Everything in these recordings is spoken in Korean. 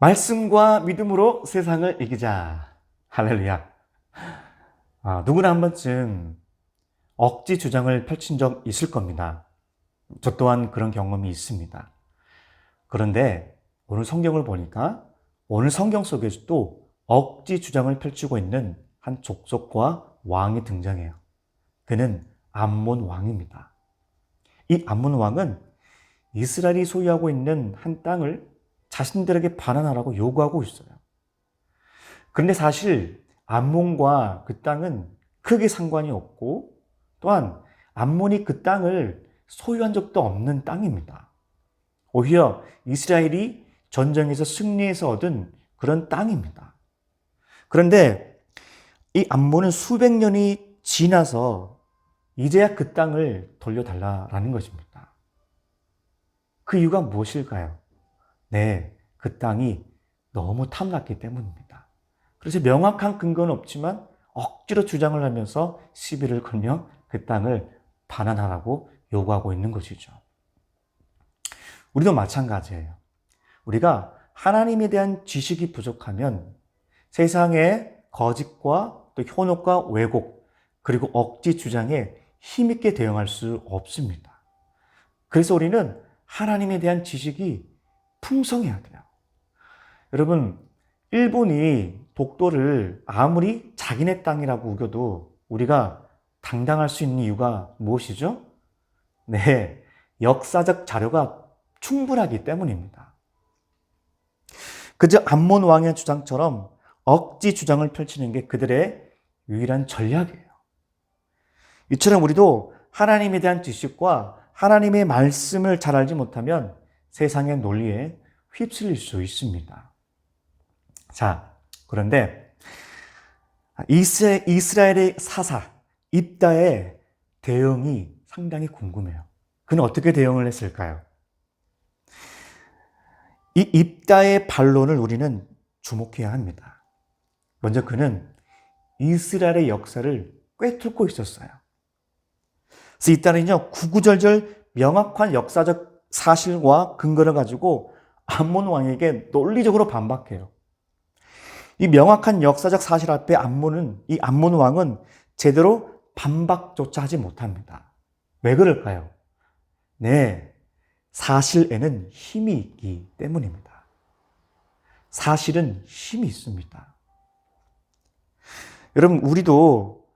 말씀과 믿음으로 세상을 이기자. 할렐루야. 누구나 한 번쯤 억지 주장을 펼친 적 있을 겁니다. 저 또한 그런 경험이 있습니다. 그런데 오늘 성경을 보니까 오늘 성경 속에서도 억지 주장을 펼치고 있는 한 족속과 왕이 등장해요. 그는 암몬 왕입니다. 이 암몬 왕은 이스라엘이 소유하고 있는 한 땅을 자신들에게 반환하라고 요구하고 있어요. 그런데 사실 암몬과 그 땅은 크게 상관이 없고 또한 암몬이 그 땅을 소유한 적도 없는 땅입니다. 오히려 이스라엘이 전쟁에서 승리해서 얻은 그런 땅입니다. 그런데 이 암몬은 수백 년이 지나서 이제야 그 땅을 돌려달라라는 것입니다. 그 이유가 무엇일까요? 네, 그 땅이 너무 탐났기 때문입니다. 그래서 명확한 근거는 없지만 억지로 주장을 하면서 시비를 걸며 그 땅을 반환하라고 요구하고 있는 것이죠. 우리도 마찬가지예요. 우리가 하나님에 대한 지식이 부족하면 세상의 거짓과 또 현혹과 왜곡 그리고 억지 주장에 힘있게 대응할 수 없습니다. 그래서 우리는 하나님에 대한 지식이 풍성해야 돼요. 여러분, 일본이 독도를 아무리 자기네 땅이라고 우겨도 우리가 당당할 수 있는 이유가 무엇이죠? 네, 역사적 자료가 충분하기 때문입니다. 그저 암몬 왕의 주장처럼 억지 주장을 펼치는 게 그들의 유일한 전략이에요. 이처럼 우리도 하나님에 대한 지식과 하나님의 말씀을 잘 알지 못하면 세상의 논리에 휩쓸릴 수 있습니다. 자, 그런데 이스라엘의 사사 입다의 대응이 상당히 궁금해요. 그는 어떻게 대응을 했을까요? 이 입다의 반론을 우리는 주목해야 합니다. 먼저 그는 이스라엘의 역사를 꿰뚫고 있었어요. 그래서 입다는요, 구구절절 명확한 역사적 사실과 근거를 가지고 암몬 왕에게 논리적으로 반박해요. 이 명확한 역사적 사실 앞에 이 암몬 왕은 제대로 반박조차 하지 못합니다. 왜 그럴까요? 네, 사실에는 힘이 있기 때문입니다. 사실은 힘이 있습니다. 여러분, 우리도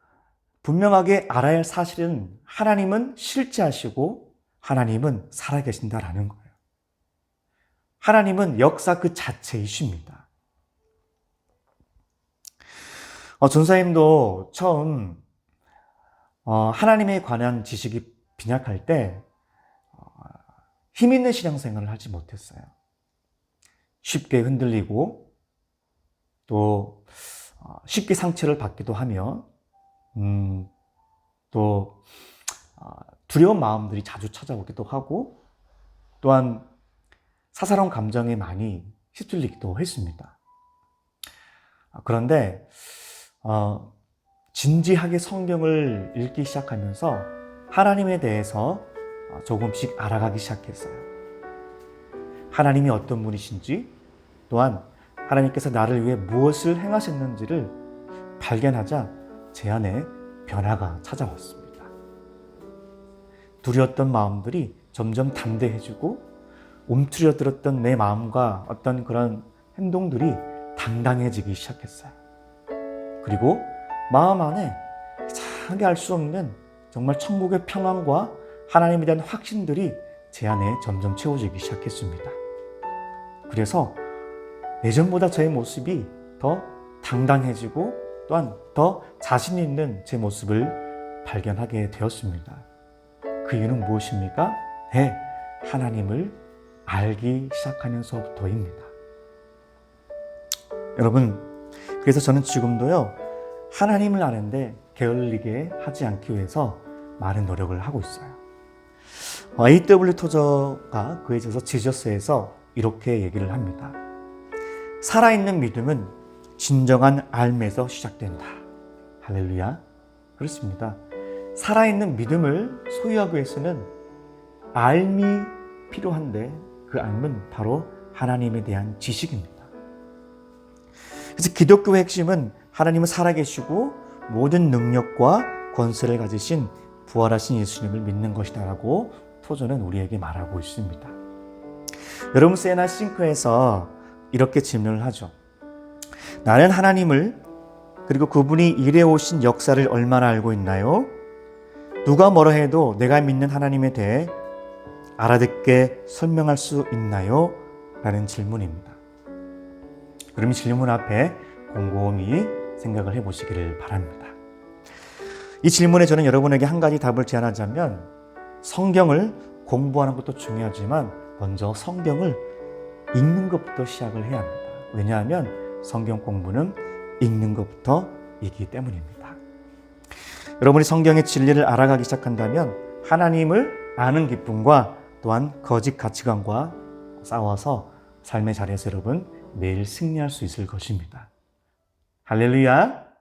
분명하게 알아야 할 사실은 하나님은 실제하시고 하나님은 살아계신다라는 거예요. 하나님은 역사 그 자체이십니다. 전사님도 처음 하나님에 관한 지식이 빈약할 때 힘 있는 신앙생활을 하지 못했어요. 쉽게 흔들리고 또 쉽게 상처를 받기도 하며 또 두려운 마음들이 자주 찾아오기도 하고 또한 사사로운 감정에 많이 휩쓸리기도 했습니다. 그런데 진지하게 성경을 읽기 시작하면서 하나님에 대해서 조금씩 알아가기 시작했어요. 하나님이 어떤 분이신지 또한 하나님께서 나를 위해 무엇을 행하셨는지를 발견하자 제 안에 변화가 찾아왔습니다. 두려웠던 마음들이 점점 담대해지고 움츠려들었던 내 마음과 어떤 그런 행동들이 당당해지기 시작했어요. 그리고 마음 안에 이상하게 알 수 없는 정말 천국의 평안과 하나님에 대한 확신들이 제 안에 점점 채워지기 시작했습니다. 그래서 예전보다 저의 모습이 더 당당해지고 또한 더 자신 있는 제 모습을 발견하게 되었습니다. 그 이유는 무엇입니까? 네, 하나님을 알기 시작하면서부터입니다. 여러분, 그래서 저는 지금도요, 하나님을 아는데 게을리게 하지 않기 위해서 많은 노력을 하고 있어요. A.W. 토저가 그에 있어서 지저스에서 이렇게 얘기를 합니다. 살아있는 믿음은 진정한 알매에서 시작된다. 할렐루야. 그렇습니다. 살아있는 믿음을 소유하기 위해서는 알미 필요한데 그 알은 바로 하나님에 대한 지식입니다. 그래서 기독교의 핵심은 하나님은 살아계시고 모든 능력과 권세를 가지신 부활하신 예수님을 믿는 것이다라고 토저는 우리에게 말하고 있습니다. 여러분, 세나 싱크에서 이렇게 질문을 하죠. 나는 하나님을 그리고 그분이 일해오신 역사를 얼마나 알고 있나요? 누가 뭐라 해도 내가 믿는 하나님에 대해 알아듣게 설명할 수 있나요? 라는 질문입니다. 그럼 이 질문 앞에 곰곰이 생각을 해보시기를 바랍니다. 이 질문에 저는 여러분에게 한 가지 답을 제안하자면, 성경을 공부하는 것도 중요하지만 먼저 성경을 읽는 것부터 시작을 해야 합니다. 왜냐하면 성경 공부는 읽는 것부터이기 때문입니다. 여러분이 성경의 진리를 알아가기 시작한다면 하나님을 아는 기쁨과 또한 거짓 가치관과 싸워서 삶의 자리에서 여러분 매일 승리할 수 있을 것입니다. 할렐루야!